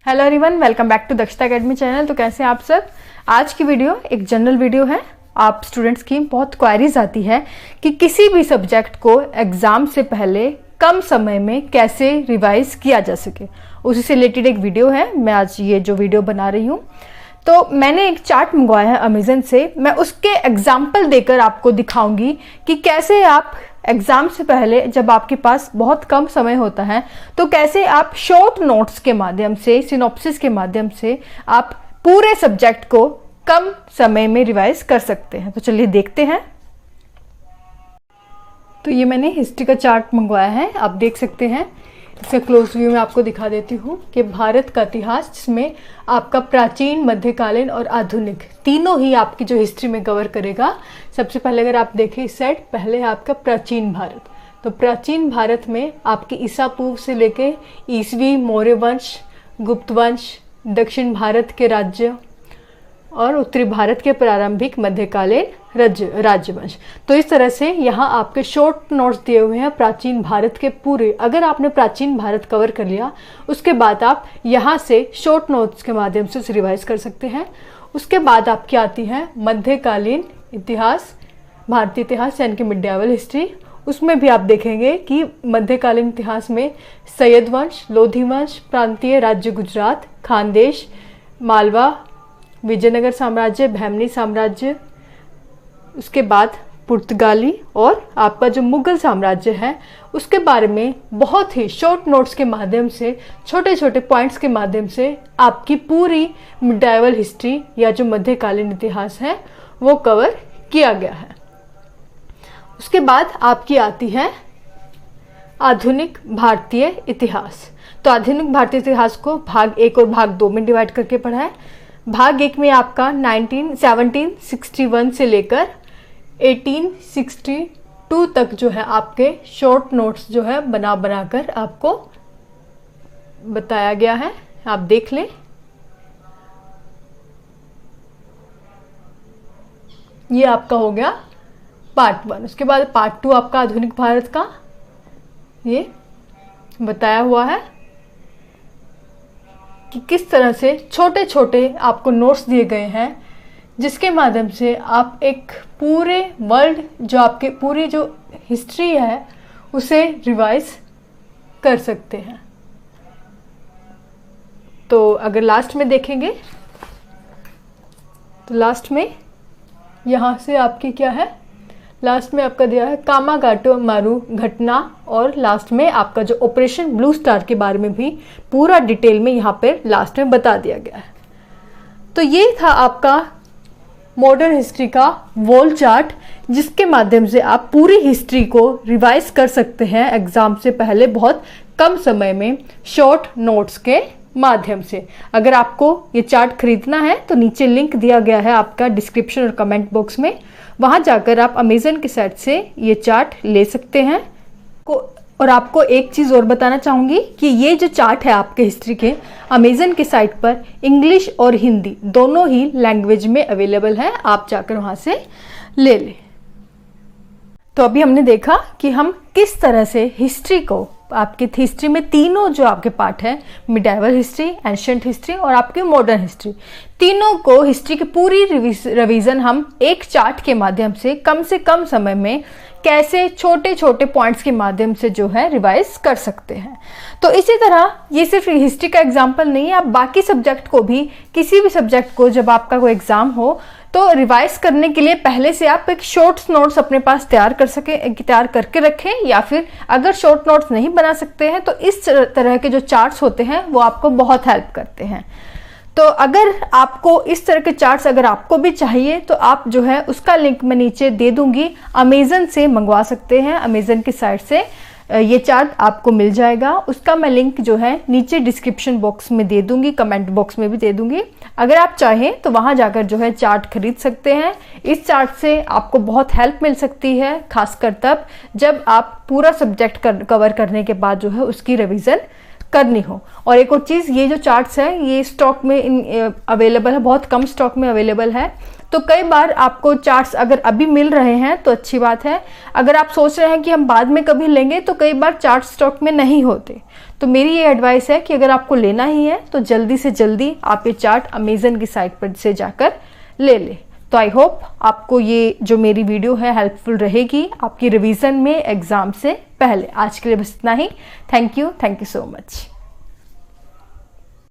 Hello everyone, welcome back to Dakshata academy channel. तो कैसे हैं आप सब। आज की वीडियो एक जनरल वीडियो है। आप स्टूडेंट्स की बहुत क्वेरीज आती है कि किसी भी सब्जेक्ट को एग्जाम से पहले कम समय में कैसे रिवाइज किया जा सके, उसी से रिलेटेड एक वीडियो है। मैं आज ये जो वीडियो बना रही हूँ, तो मैंने एक चार्ट मंगवाया है अमेजन से। मैं उसके एग्जाम्पल देकर आपको दिखाऊंगी कि कैसे आप एग्जाम से पहले, जब आपके पास बहुत कम समय होता है, तो कैसे आप शॉर्ट नोट्स के माध्यम से, सिनॉप्सिस के माध्यम से आप पूरे सब्जेक्ट को कम समय में रिवाइज कर सकते हैं। तो चलिए देखते हैं। तो ये मैंने हिस्ट्री का चार्ट मंगवाया है, आप देख सकते हैं। इसका क्लोज व्यू में आपको दिखा देती हूँ कि भारत का इतिहास, जिसमें आपका प्राचीन, मध्यकालीन और आधुनिक तीनों ही आपकी जो हिस्ट्री में कवर करेगा। सबसे पहले अगर आप देखें इस साइड, पहले है आपका प्राचीन भारत। तो प्राचीन भारत में आपके ईसा पूर्व से लेके ईसवी, मौर्य वंश, गुप्त वंश, दक्षिण भारत के राज्य और उत्तरी भारत के प्रारंभिक मध्यकालीन राजवंश। तो इस तरह से यहाँ आपके शॉर्ट नोट्स दिए हुए हैं प्राचीन भारत के पूरे। अगर आपने प्राचीन भारत कवर कर लिया, उसके बाद आप यहाँ से शॉर्ट नोट्स के माध्यम से रिवाइज कर सकते हैं। उसके बाद आपकी आती है मध्यकालीन इतिहास, भारतीय इतिहास यानी कि मिडियावल हिस्ट्री। उसमें भी आप देखेंगे कि मध्यकालीन इतिहास में सैयद वंश, लोधी वंश, प्रांतीय राज्य गुजरात, खानदेश, मालवा, विजयनगर साम्राज्य, बहमनी साम्राज्य, उसके बाद पुर्तगाली और आपका जो मुगल साम्राज्य है, उसके बारे में बहुत ही शॉर्ट नोट्स के माध्यम से, छोटे छोटे पॉइंट्स के माध्यम से आपकी पूरी मिडाइवल हिस्ट्री या जो मध्यकालीन इतिहास है वो कवर किया गया है। उसके बाद आपकी आती है आधुनिक भारतीय इतिहास। तो आधुनिक भारतीय इतिहास को भाग 1 और भाग 2 में डिवाइड करके पढ़ा है। भाग 1 में आपका 1761 से लेकर 1862 तक जो है आपके शॉर्ट नोट्स जो है बना कर आपको बताया गया है, आप देख लें। ये आपका हो गया पार्ट 1। उसके बाद पार्ट 2 आपका आधुनिक भारत का ये बताया हुआ है कि किस तरह से छोटे छोटे आपको नोट्स दिए गए हैं, जिसके माध्यम से आप एक पूरे वर्ल्ड, जो आपके पूरी जो हिस्ट्री है, उसे रिवाइज कर सकते हैं। तो अगर लास्ट में देखेंगे तो लास्ट में यहाँ से आपकी क्या है, लास्ट में आपका दिया है कामागाटो मारू घटना, और लास्ट में आपका जो ऑपरेशन ब्लू स्टार के बारे में भी पूरा डिटेल में यहाँ पे लास्ट में बता दिया गया है। तो ये था आपका मॉडर्न हिस्ट्री का वॉल चार्ट, जिसके माध्यम से आप पूरी हिस्ट्री को रिवाइज कर सकते हैं एग्जाम से पहले बहुत कम समय में शॉर्ट नोट्स के माध्यम से। अगर आपको ये चार्ट खरीदना है तो नीचे लिंक दिया गया है आपका डिस्क्रिप्शन और कमेंट बॉक्स में, वहां जाकर आप अमेजन की साइट से ये चार्ट ले सकते हैं। और आपको एक चीज़ और बताना चाहूँगी कि ये जो चार्ट है आपके हिस्ट्री के, अमेजन की साइट पर इंग्लिश और हिंदी दोनों ही लैंग्वेज में अवेलेबल है, आप जाकर वहाँ से ले लें। तो अभी हमने देखा कि हम किस तरह से हिस्ट्री को, आपकी हिस्ट्री में तीनों जो आपके पार्ट है, मिडाइवल हिस्ट्री, एंशिएंट हिस्ट्री और आपके मॉडर्न हिस्ट्री, तीनों को हिस्ट्री की पूरी रिवीजन हम एक चार्ट के माध्यम से कम समय में कैसे छोटे छोटे पॉइंट्स के माध्यम से जो है रिवाइज कर सकते हैं। तो इसी तरह ये सिर्फ हिस्ट्री का एग्जाम्पल नहीं है, आप बाकी सब्जेक्ट को भी, किसी भी सब्जेक्ट को जब आपका कोई एग्जाम हो तो रिवाइज करने के लिए पहले से आप एक शॉर्ट नोट्स अपने पास तैयार करके रखें, या फिर अगर शॉर्ट नोट्स नहीं बना सकते हैं तो इस तरह के जो चार्ट्स होते हैं वो आपको बहुत हेल्प करते हैं। तो अगर आपको इस तरह के चार्ट्स अगर आपको भी चाहिए तो आप जो है उसका लिंक मैं नीचे दे दूंगी, अमेजन से मंगवा सकते हैं। अमेजन की साइट से ये चार्ट आपको मिल जाएगा, उसका मैं लिंक जो है नीचे डिस्क्रिप्शन बॉक्स में दे दूंगी, कमेंट बॉक्स में भी दे दूंगी। अगर आप चाहें तो वहां जाकर जो है चार्ट खरीद सकते हैं। इस चार्ट से आपको बहुत हेल्प मिल सकती है, खासकर तब जब आप पूरा सब्जेक्ट कवर करने के बाद जो है उसकी रिवीजन करनी हो। और एक और चीज़, ये जो चार्ट्स है ये स्टॉक में अवेलेबल है, बहुत कम स्टॉक में अवेलेबल है, तो कई बार आपको चार्ट्स अगर अभी मिल रहे हैं तो अच्छी बात है, अगर आप सोच रहे हैं कि हम बाद में कभी लेंगे तो कई बार चार्ट स्टॉक में नहीं होते। तो मेरी ये एडवाइस है कि अगर आपको लेना ही है तो जल्दी से जल्दी आप ये चार्ट अमेजन की साइट पर से जाकर ले लें। तो आई होप आपको ये जो मेरी वीडियो है हेल्पफुल रहेगी आपकी रिवीजन में एग्जाम से पहले। आज के लिए बस इतना ही। Thank you so much.